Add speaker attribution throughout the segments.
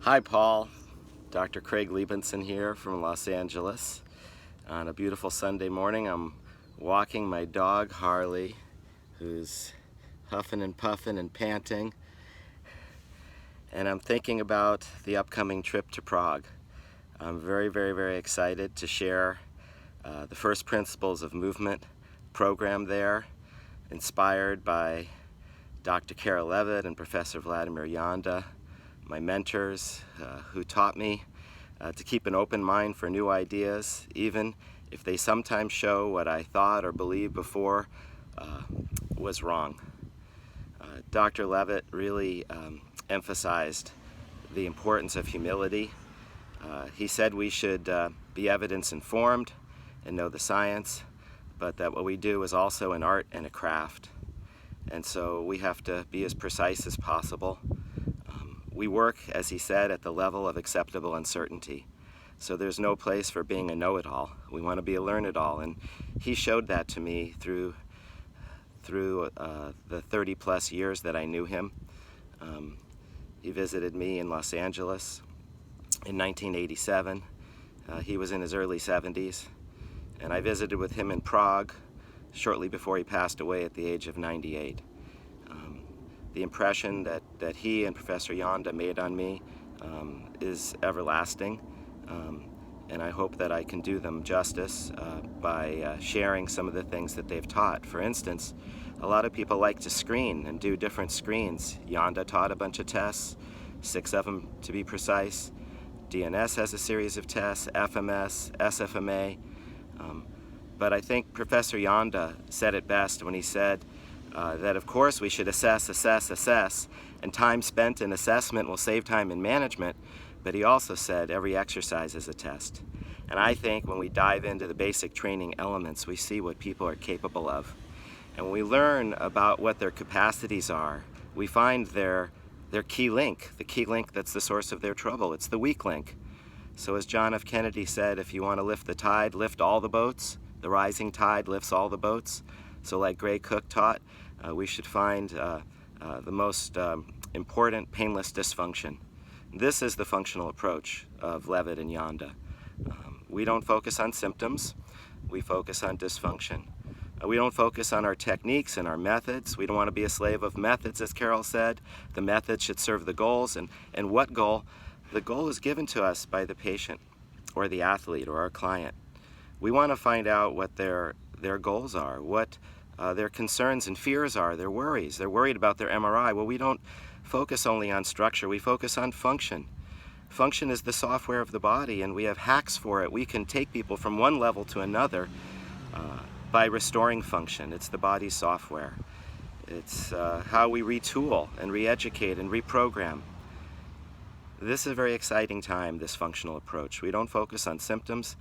Speaker 1: Hi Paul, Dr. Craig Liebenson here from Los Angeles. On a beautiful Sunday morning, I'm walking my dog Harley, who's huffing and puffing and panting, and I'm thinking about the upcoming trip to Prague. I'm very excited to share the first principles of movement program there, inspired by Dr. Carol Levitt and Professor Vladimir Yanda, my mentors who taught me to keep an open mind for new ideas, even if they sometimes show what I thought or believed before was wrong. Dr. Levitt really emphasized the importance of humility. He said we should be evidence-informed and know the science, but that what we do is also an art and a craft. And so we have to be as precise as possible. We work, as he said, at the level of acceptable uncertainty. So there's no place for being a know-it-all. We want to be a learn-it-all, and he showed that to me through the 30-plus years that I knew him. He visited me in Los Angeles in 1987. He was in his early 70s, and I visited with him in Prague shortly before he passed away at the age of 98. The impression that he and Professor Yanda made on me is everlasting, and I hope that I can do them justice by sharing some of the things that they've taught. For instance, a lot of people like to screen and do different screens. Yanda taught a bunch of tests, 6 of them to be precise. DNS has a series of tests, FMS, SFMA, but I think Professor Yanda said it best when he said that of course we should assess, and time spent in assessment will save time in management, but he also said every exercise is a test. And I think when we dive into the basic training elements, we see what people are capable of. And when we learn about what their capacities are, we find their key link, the key link that's the source of their trouble. It's the weak link. So as John F. Kennedy said, if you want to lift the tide, lift all the boats. The rising tide lifts all the boats. So like Gray Cook taught, we should find the most important painless dysfunction. This is the functional approach of Levitt and Yanda. We don't focus on symptoms, we focus on dysfunction. We don't focus on our techniques and our methods. We don't want to be a slave of methods, as Carol said. The methods should serve the goals, and what goal? The goal is given to us by the patient or the athlete or our client. We want to find out what their goals are, what their concerns and fears are, their worries. They're worried about their MRI. Well, we don't focus only on structure, we focus on function. Function is the software of the body, and we have hacks for it. We can take people from one level to another by restoring function. It's the body's software. It's how we retool and re-educate and reprogram. This is a very exciting time, this functional approach. We don't focus on symptoms.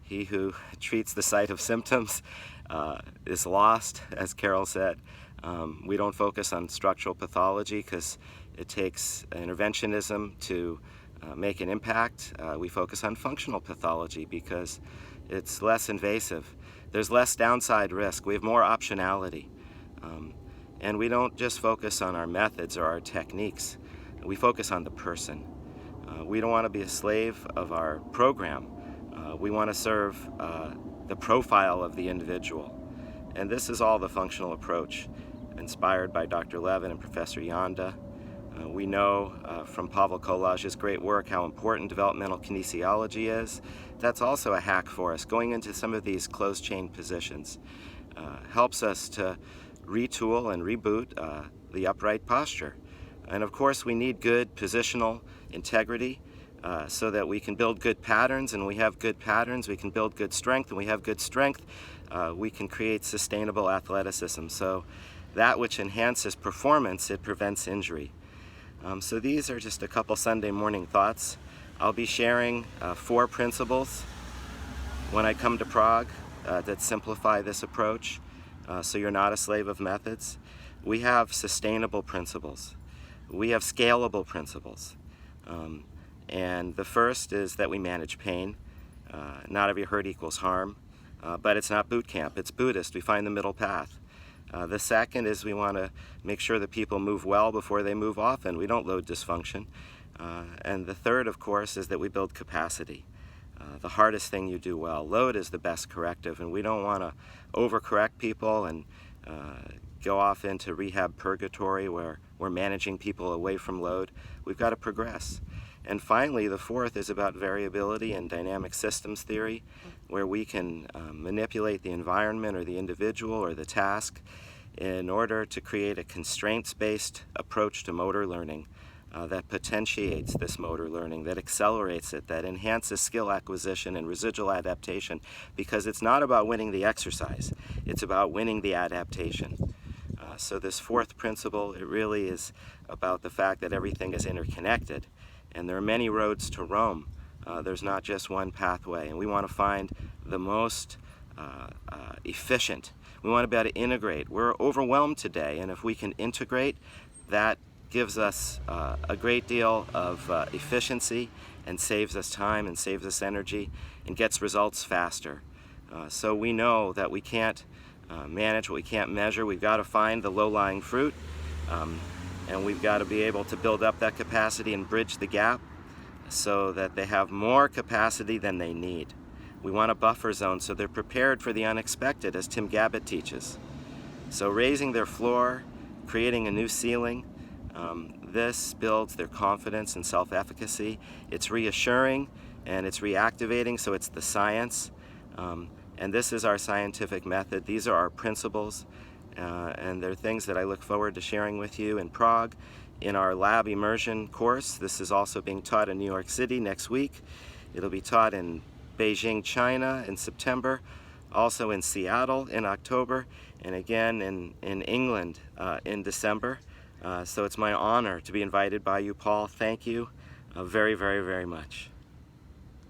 Speaker 1: He who treats the site of symptoms is lost, as Carol said. We don't focus on structural pathology because it takes interventionism to make an impact. We focus on functional pathology because it's less invasive. There's less downside risk. We have more optionality. And we don't just focus on our methods or our techniques. We focus on the person. We don't want to be a slave of our program. We want to serve the profile of the individual. And this is all the functional approach, inspired by Dr. Levitt and Professor Yanda. We know from Pavel Kolaj's great work how important developmental kinesiology is. That's also a hack for us. Going into some of these closed chain positions helps us to retool and reboot the upright posture. And of course we need good positional integrity so that we can build good patterns, and we have good patterns, we can build good strength, and we have good strength, we can create sustainable athleticism. So that which enhances performance, it prevents injury. So these are just a couple Sunday morning thoughts. I'll be sharing 4 principles when I come to Prague that simplify this approach, so you're not a slave of methods. We have sustainable principles. We have scalable principles. And the first is that we manage pain. Not every hurt equals harm, but it's not boot camp, it's Buddhist. We find the middle path. The second is we want to make sure that people move well before they move often. We don't load dysfunction. And the third, of course, is that we build capacity. The hardest thing you do well. Load is the best corrective, and we don't want to overcorrect people and go off into rehab purgatory where we're managing people away from load. We've got to progress. And finally, the fourth is about variability and dynamic systems theory, where we can manipulate the environment or the individual or the task in order to create a constraints-based approach to motor learning that potentiates this motor learning, that accelerates it, that enhances skill acquisition and residual adaptation, because it's not about winning the exercise, it's about winning the adaptation. So this fourth principle, it really is about the fact that everything is interconnected, and there are many roads to Rome. There's not just one pathway, and we want to find the most efficient. We want to be able to integrate. We're overwhelmed today, and if we can integrate, that gives us a great deal of efficiency and saves us time and saves us energy and gets results faster. So we know that we can't manage what we can't measure. We've got to find the low-lying fruit, and we've got to be able to build up that capacity and bridge the gap so that they have more capacity than they need. We want a buffer zone so they're prepared for the unexpected, as Tim Gabbett teaches. So raising their floor, creating a new ceiling, this builds their confidence and self-efficacy. It's reassuring and it's reactivating, so it's the science. And this is our scientific method. These are our principles, and they're things that I look forward to sharing with you in Prague in our lab immersion course. This is also being taught in New York City next week. It'll be taught in Beijing, China in September, also in Seattle in October, and again in England in December. So it's my honor to be invited by you, Paul. Thank you very, very, very much.